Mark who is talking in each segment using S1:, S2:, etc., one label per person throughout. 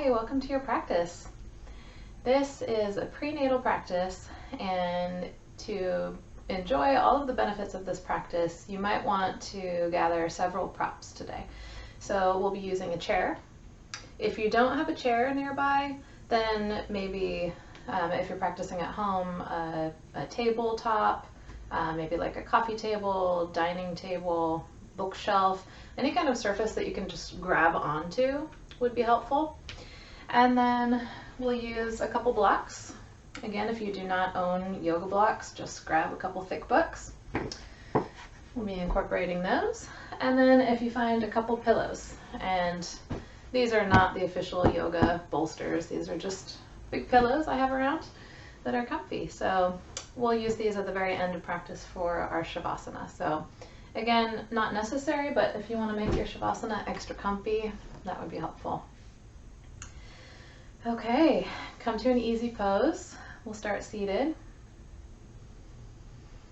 S1: Hi, welcome to your practice. This is a prenatal practice, and to enjoy all of the benefits of this practice, you might want to gather several props today. So we'll be using a chair. If you don't have a chair nearby, then maybe if you're practicing at home, a tabletop, maybe like a coffee table, dining table, bookshelf, any kind of surface that you can just grab onto would be helpful. And then we'll use a couple blocks. Again, if you do not own yoga blocks, just grab a couple thick books. We'll be incorporating those. And then if you find a couple pillows, and these are not the official yoga bolsters, these are just big pillows I have around that are comfy. So we'll use these at the very end of practice for our Shavasana. So again, not necessary, but if you want to make your Shavasana extra comfy, that would be helpful. Okay, come to an easy pose. We'll start seated.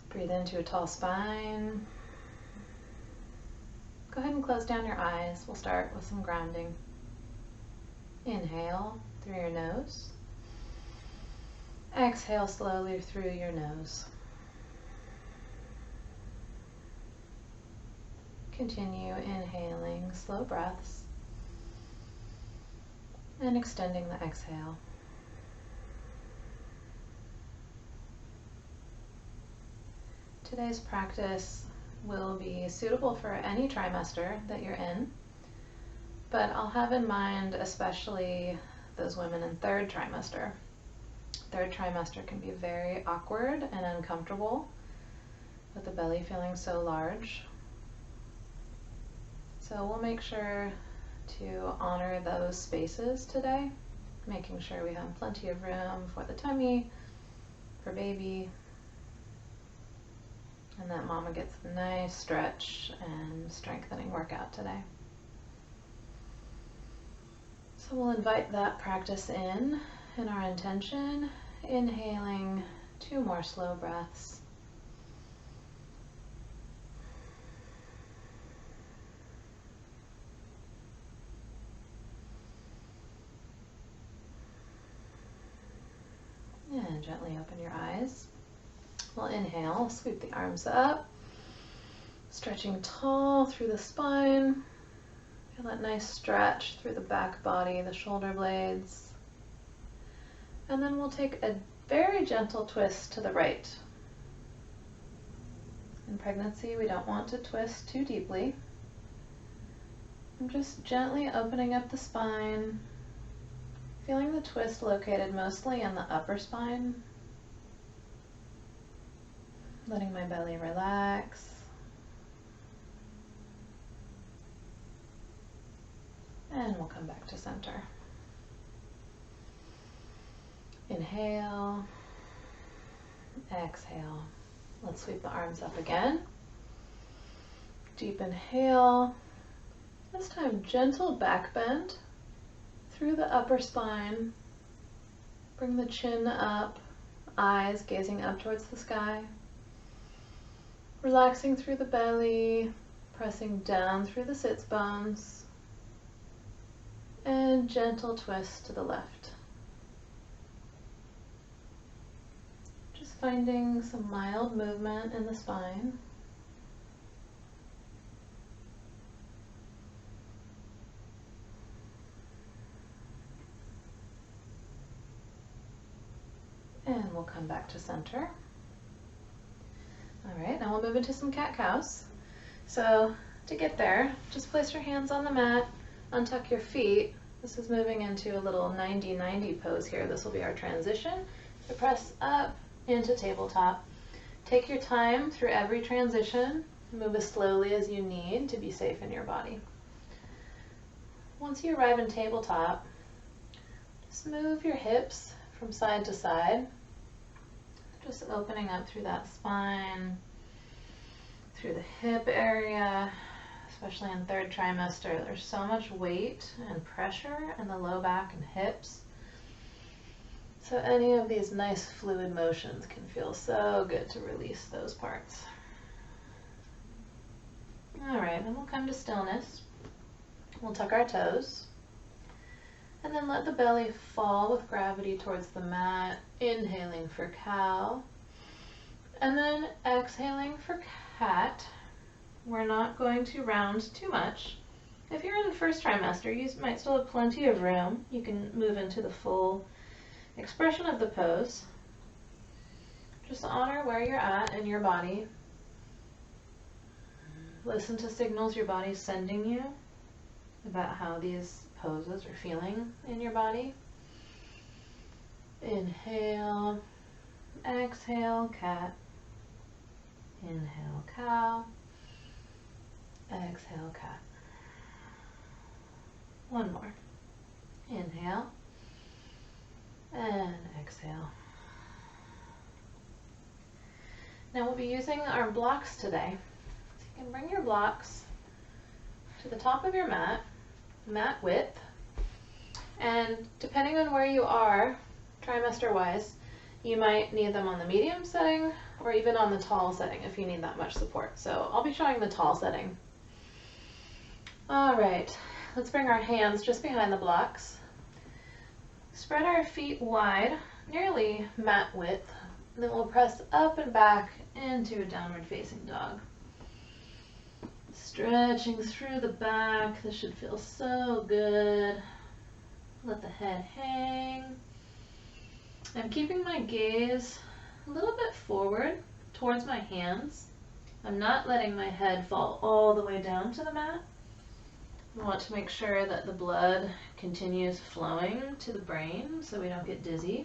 S1: Breathe into a tall spine. Go ahead and close down your eyes. We'll start with some grounding. Inhale through your nose. Exhale slowly through your nose. Continue inhaling slow breaths and extending the exhale. Today's practice will be suitable for any trimester that you're in, but I'll have in mind especially those women in third trimester. Third trimester can be very awkward and uncomfortable with the belly feeling so large. So we'll make sure to honor those spaces today, making sure we have plenty of room for the tummy, for baby, and that mama gets a nice stretch and strengthening workout today. So we'll invite that practice in our intention, inhaling 2 more slow breaths. And gently open your eyes. We'll inhale, sweep the arms up, stretching tall through the spine. Feel that nice stretch through the back body, the shoulder blades. And then we'll take a very gentle twist to the right. In pregnancy, we don't want to twist too deeply. I'm just gently opening up the spine, feeling the twist located mostly in the upper spine. Letting my belly relax. And we'll come back to center. Inhale, exhale. Let's sweep the arms up again. Deep inhale. This time, gentle back bend through the upper spine. Bring the chin up, eyes gazing up towards the sky. Relaxing through the belly, pressing down through the sits bones, and gentle twist to the left. Just finding some mild movement in the spine. And we'll come back to center. All right, now we'll move into some cat-cows. So to get there, just place your hands on the mat, untuck your feet. This is moving into a little 90-90 pose here. This will be our transition. So press up into tabletop. Take your time through every transition. Move as slowly as you need to be safe in your body. Once you arrive in tabletop, just move your hips from side to side. Just opening up through that spine, through the hip area, especially in third trimester. There's so much weight and pressure in the low back and hips. So any of these nice fluid motions can feel so good to release those parts. All right, then we'll come to stillness. We'll tuck our toes. And then let the belly fall with gravity towards the mat, inhaling for cow. And then exhaling for cat. We're not going to round too much. If you're in the first trimester, you might still have plenty of room. You can move into the full expression of the pose. Just honor where you're at in your body. Listen to signals your body's sending you about how these poses are feeling in your body. Inhale, exhale, cat. Inhale, cow. Exhale, cat. One more. Inhale and exhale. Now we'll be using our blocks today. So you can bring your blocks to the top of your mat, mat width, and depending on where you are, trimester-wise, you might need them on the medium setting or even on the tall setting if you need that much support. So I'll be showing the tall setting. All right, let's bring our hands just behind the blocks. Spread our feet wide, nearly mat width. Then we'll press up and back into a downward facing dog. Stretching through the back. This should feel so good. Let the head hang. I'm keeping my gaze a little bit forward towards my hands. I'm not letting my head fall all the way down to the mat. I want to make sure that the blood continues flowing to the brain so we don't get dizzy.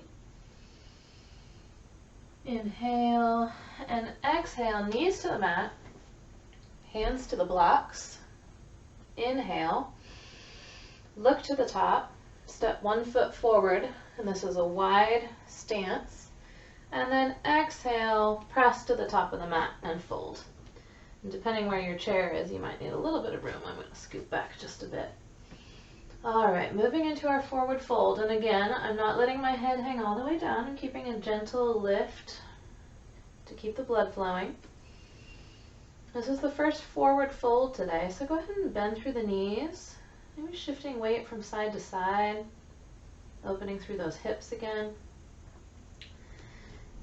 S1: Inhale and exhale, knees to the mat, hands to the blocks. Inhale, look to the top, step 1 foot forward, and this is a wide stance. And then exhale, press to the top of the mat and fold. And depending where your chair is, you might need a little bit of room. I'm going to scoot back just a bit. All right, moving into our forward fold. And again, I'm not letting my head hang all the way down. I'm keeping a gentle lift to keep the blood flowing. This is the first forward fold today, so go ahead and bend through the knees. Maybe shifting weight from side to side, opening through those hips again.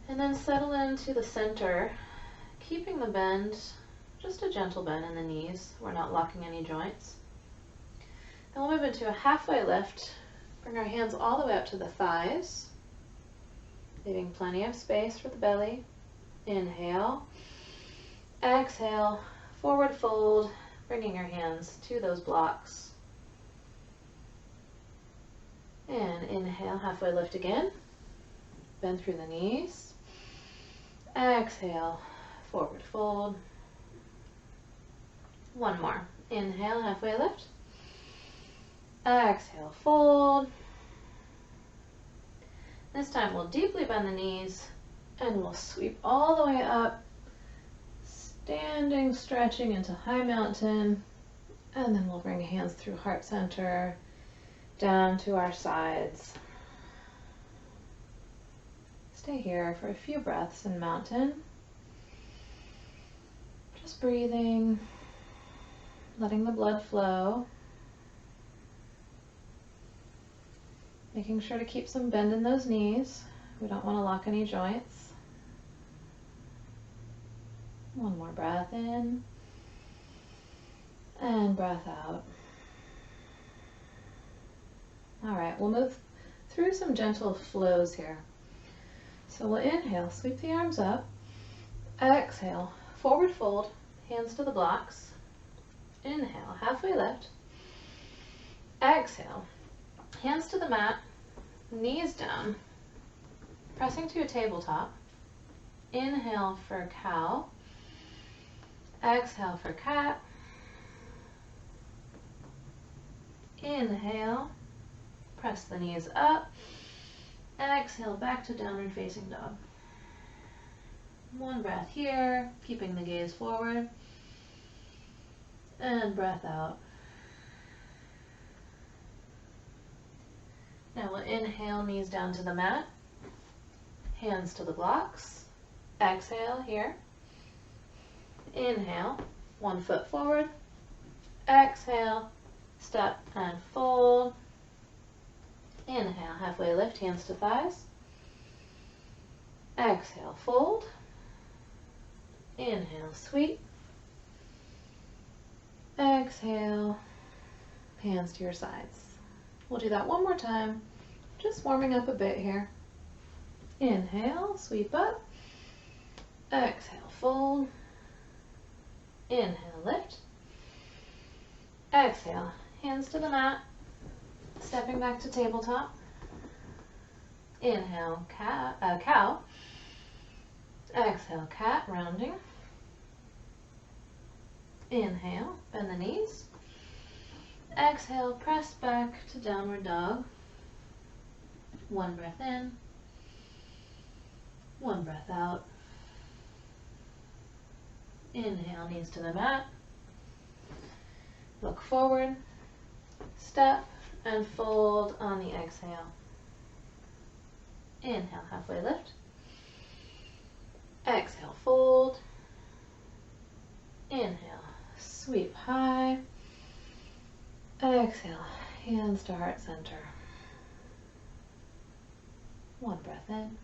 S1: And then settle into the center, keeping the bend, just a gentle bend in the knees. We're not locking any joints. Then we'll move into a halfway lift. Bring our hands all the way up to the thighs, leaving plenty of space for the belly. Inhale, exhale, forward fold, bringing your hands to those blocks. And inhale, halfway lift again. Bend through the knees. Exhale, forward fold. One more. Inhale, halfway lift. Exhale, fold. This time we'll deeply bend the knees and we'll sweep all the way up, standing, stretching into high mountain, and then we'll bring hands through heart center, down to our sides. Stay here for a few breaths in mountain. Just breathing, letting the blood flow. Making sure to keep some bend in those knees. We don't want to lock any joints. One more breath in and breath out. All right, we'll move through some gentle flows here. So we'll inhale, sweep the arms up. Exhale, forward fold, hands to the blocks. Inhale, halfway lift. Exhale, hands to the mat, knees down, pressing to a tabletop. Inhale for cow. Exhale for cat. Inhale, press the knees up. Exhale, back to downward facing dog. One breath here, keeping the gaze forward. And breath out. Now we'll inhale, knees down to the mat. Hands to the blocks. Exhale here. Inhale, 1 foot forward. Exhale, step and fold. halfway lift, hands to thighs. Exhale, fold. Inhale, sweep. Exhale, hands to your sides. We'll do that one more time, just warming up a bit here. Inhale, sweep up. Exhale, fold. Inhale, lift. Exhale, hands to the mat. Stepping back to tabletop. Inhale, cow. Exhale, cat, rounding. Inhale, bend the knees. Exhale, press back to downward dog. One breath in. One breath out. Inhale, knees to the mat. Look forward. Step and fold on the exhale. Inhale, halfway lift. Exhale, fold. Inhale, sweep high. Exhale, hands to heart center. One breath in.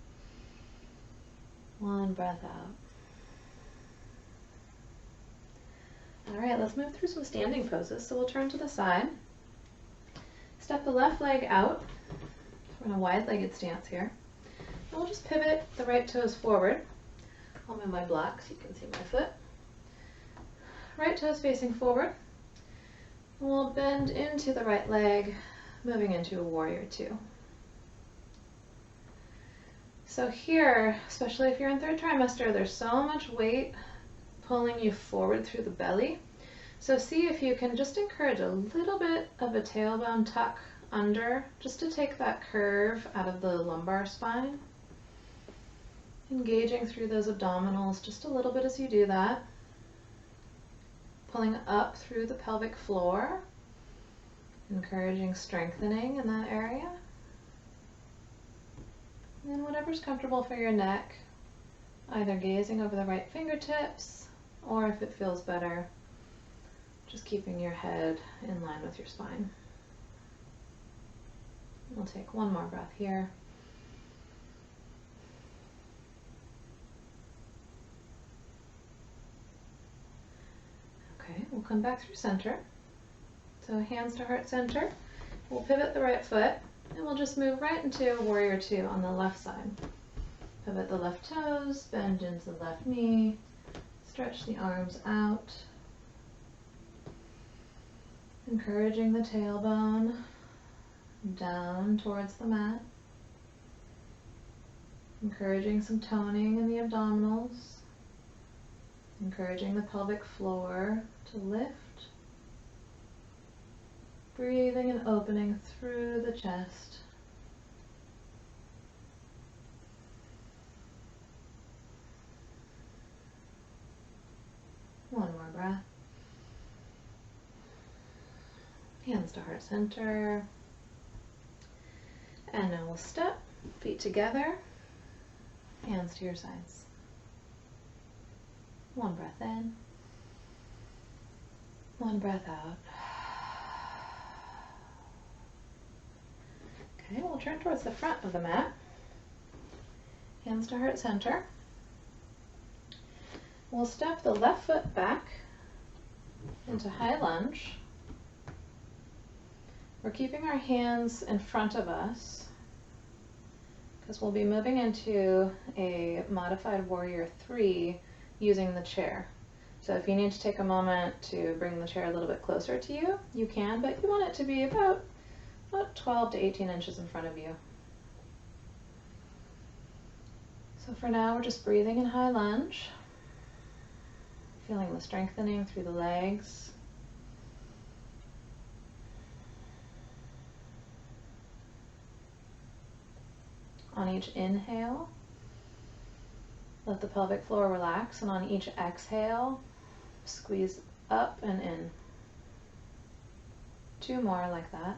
S1: One breath out. All right, let's move through some standing poses. So we'll turn to the side. Step the left leg out. We're in a wide-legged stance here. And we'll just pivot the right toes forward. I'll move my block so you can see my foot. Right toes facing forward. We'll bend into the right leg, moving into a warrior two. So here, especially if you're in third trimester, there's so much weight pulling you forward through the belly. So see if you can just encourage a little bit of a tailbone tuck under, just to take that curve out of the lumbar spine. Engaging through those abdominals just a little bit as you do that. Pulling up through the pelvic floor, encouraging strengthening in that area. And then whatever's comfortable for your neck, either gazing over the right fingertips, or if it feels better, just keeping your head in line with your spine. We'll take one more breath here. Okay, we'll come back through center. So hands to heart center. We'll pivot the right foot, and we'll just move right into warrior two on the left side. Pivot the left toes, bend into the left knee, stretch the arms out. Encouraging the tailbone down towards the mat. Encouraging some toning in the abdominals. Encouraging the pelvic floor to lift. Breathing and opening through the chest. One more breath. Hands to heart center. And now we'll step, feet together, hands to your sides. One breath in. One breath out. Okay, we'll turn towards the front of the mat. Hands to heart center. We'll step the left foot back into high lunge. We're keeping our hands in front of us because we'll be moving into a modified warrior three using the chair. So if you need to take a moment to bring the chair a little bit closer to you, you can, but you want it to be about 12 to 18 inches in front of you. So for now, we're just breathing in high lunge, feeling the strengthening through the legs. On each inhale, let the pelvic floor relax, and on each exhale, squeeze up and in. Two more like that.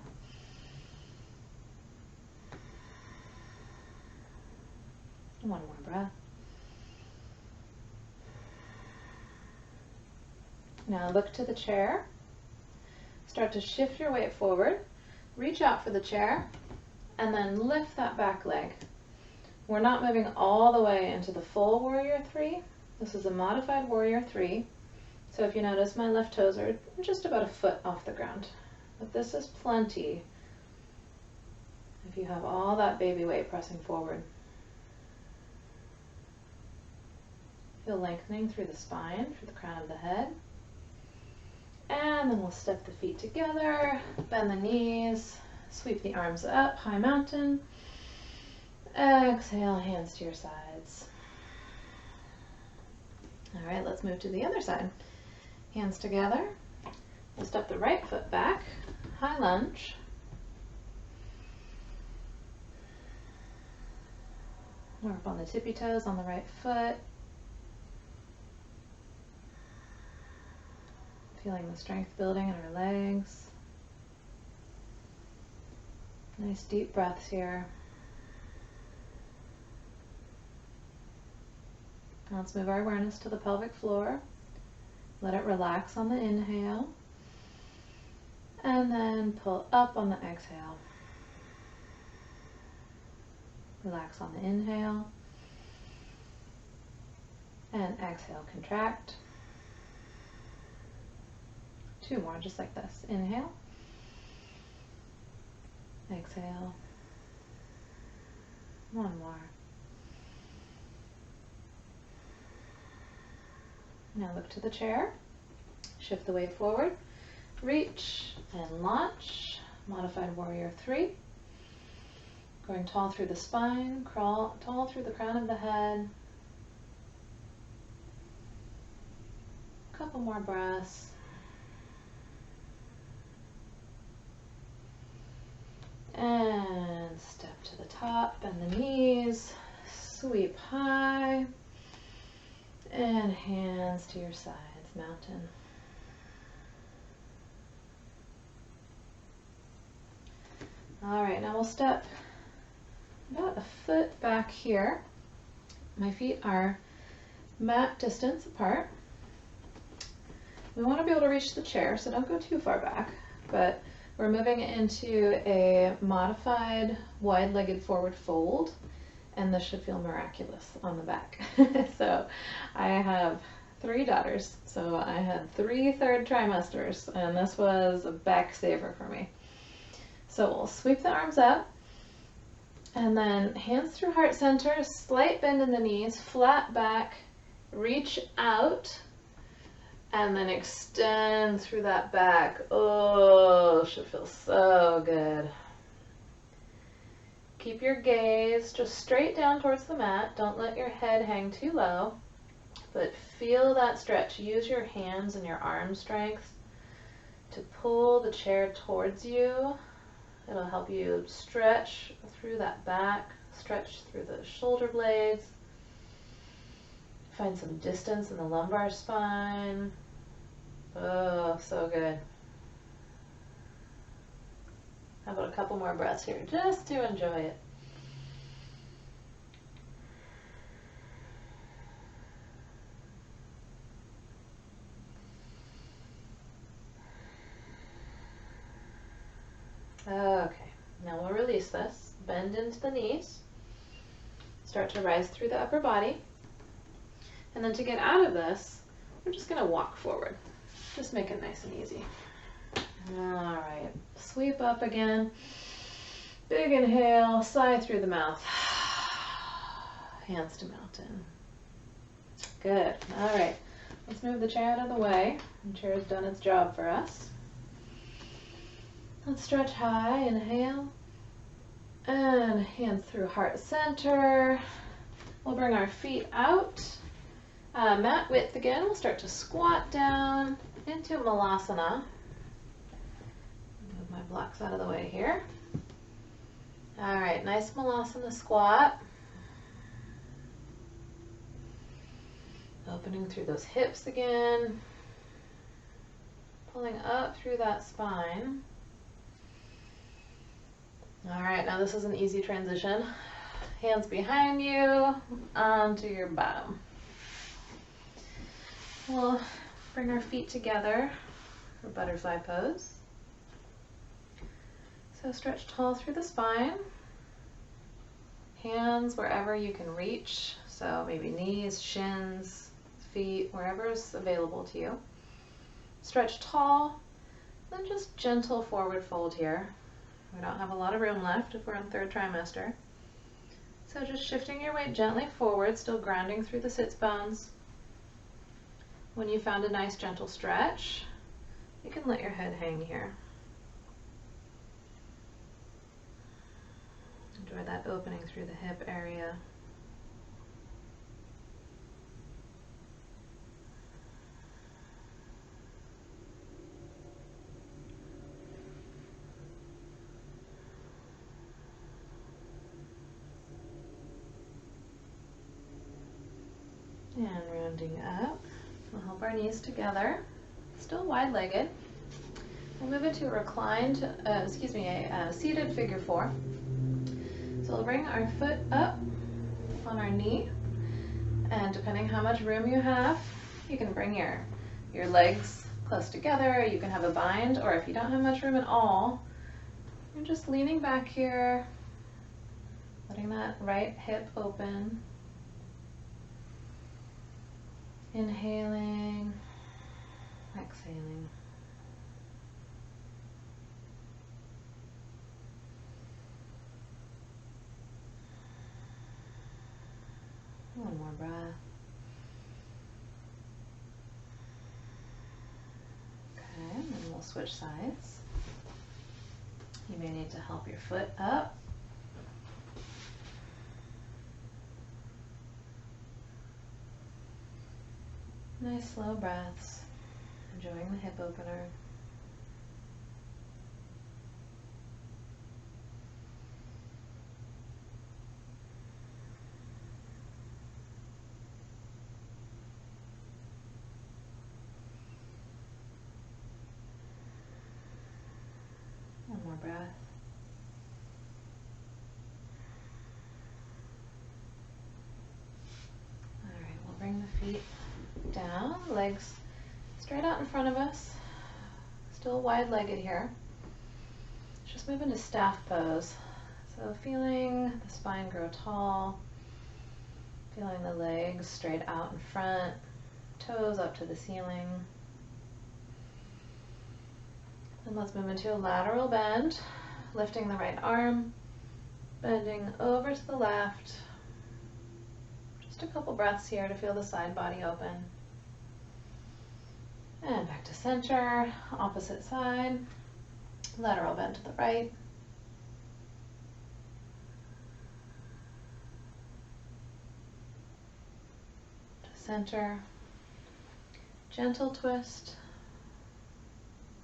S1: One more breath. Now look to the chair. Start to shift your weight forward. Reach out for the chair and then lift that back leg. We're not moving all the way into the full warrior three. This is a modified warrior three. So if you notice, my left toes are just about a foot off the ground. But this is plenty if you have all that baby weight pressing forward. Feel lengthening through the spine, through the crown of the head. And then we'll step the feet together, bend the knees, sweep the arms up, high mountain. Exhale, hands to your sides. All right, let's move to the other side. Hands together. We'll step the right foot back, high lunge. Work on the tippy toes on the right foot. Feeling the strength building in our legs. Nice deep breaths here. Now let's move our awareness to the pelvic floor. Let it relax on the inhale. And then pull up on the exhale. Relax on the inhale. And exhale, contract. 2 more, just like this. Inhale. Exhale. 1 more. Now look to the chair. Shift the weight forward. Reach and launch. Modified warrior 3. Going tall through the spine, crawl tall through the crown of the head. Couple more breaths. And step to the top, bend the knees, sweep high, and hands to your sides, mountain. All right, now we'll step about a foot back here. My feet are mat distance apart. We want to be able to reach the chair, so don't go too far back, but we're moving into a modified wide-legged forward fold, and this should feel miraculous on the back. So I have 3 daughters, so I had 3 third trimesters, and this was a back saver for me. So we'll sweep the arms up, and then hands through heart center, slight bend in the knees, flat back, reach out, and then extend through that back. Oh, should feel so good. Keep your gaze just straight down towards the mat. Don't let your head hang too low, but feel that stretch. Use your hands and your arm strength to pull the chair towards you. It'll help you stretch through that back, stretch through the shoulder blades. Find some distance in the lumbar spine. Oh, so good. How about a couple more breaths here, just to enjoy it. Okay, now we'll release this. Bend into the knees. Start to rise through the upper body. And then to get out of this, we're just going to walk forward. Just make it nice and easy. All right, sweep up again. Big inhale, sigh through the mouth. Hands to mountain. Good. All right, let's move the chair out of the way. The chair has done its job for us. Let's stretch high, inhale. And hands through heart center. We'll bring our feet out. Mat width again. We'll start to squat down into Malasana. Move my blocks out of the way here. All right, nice Malasana squat. Opening through those hips again. Pulling up through that spine. All right, now this is an easy transition. Hands behind you, onto your bottom. We'll bring our feet together for butterfly pose. So stretch tall through the spine. hands wherever you can reach, so maybe knees, shins, feet, wherever is available to you. Stretch tall, then just gentle forward fold here. We don't have a lot of room left if we're in third trimester. So just shifting your weight gently forward, still grounding through the sits bones. When you found a nice gentle stretch, you can let your head hang here. Enjoy that opening through the hip area. And rounding up, we'll help our knees together, still wide-legged. We'll move into a reclined, a seated figure four. So we'll bring our foot up on our knee, and depending how much room you have, you can bring your legs close together, you can have a bind, or if you don't have much room at all, you're just leaning back here, letting that right hip open. Inhaling, exhaling. One more breath. Okay, and then we'll switch sides. You may need to help your foot up. Nice slow breaths, enjoying the hip opener. One more breath. All right, we'll bring the feet down, legs straight out in front of us, still wide-legged here. Just move into staff pose. So feeling the spine grow tall, feeling the legs straight out in front, toes up to the ceiling. And let's move into a lateral bend, lifting the right arm, bending over to the left. Just a couple breaths here to feel the side body open. And back to center, opposite side, lateral bend to the right. To center, gentle twist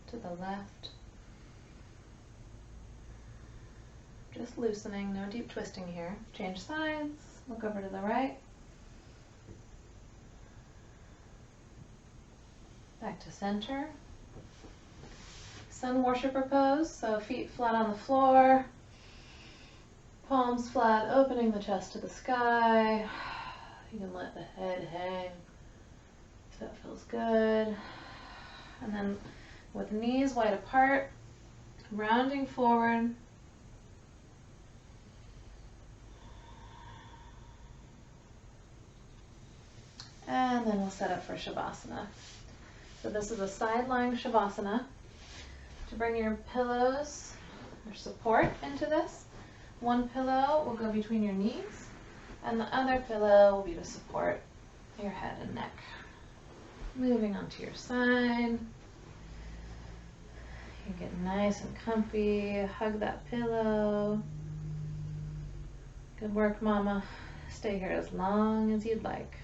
S1: to the left. Just loosening, no deep twisting here. Change sides, look over to the right. Back to center. Sun worshiper pose, so feet flat on the floor, palms flat, opening the chest to the sky. You can let the head hang if that feels good. And then with knees wide apart, rounding forward. And then we'll set up for Shavasana. So this is a side lying Shavasana. To bring your pillows or support into this, one pillow will go between your knees, and the other pillow will be to support your head and neck. Moving onto your side. You get nice and comfy, hug that pillow. Good work, mama. Stay here as long as you'd like.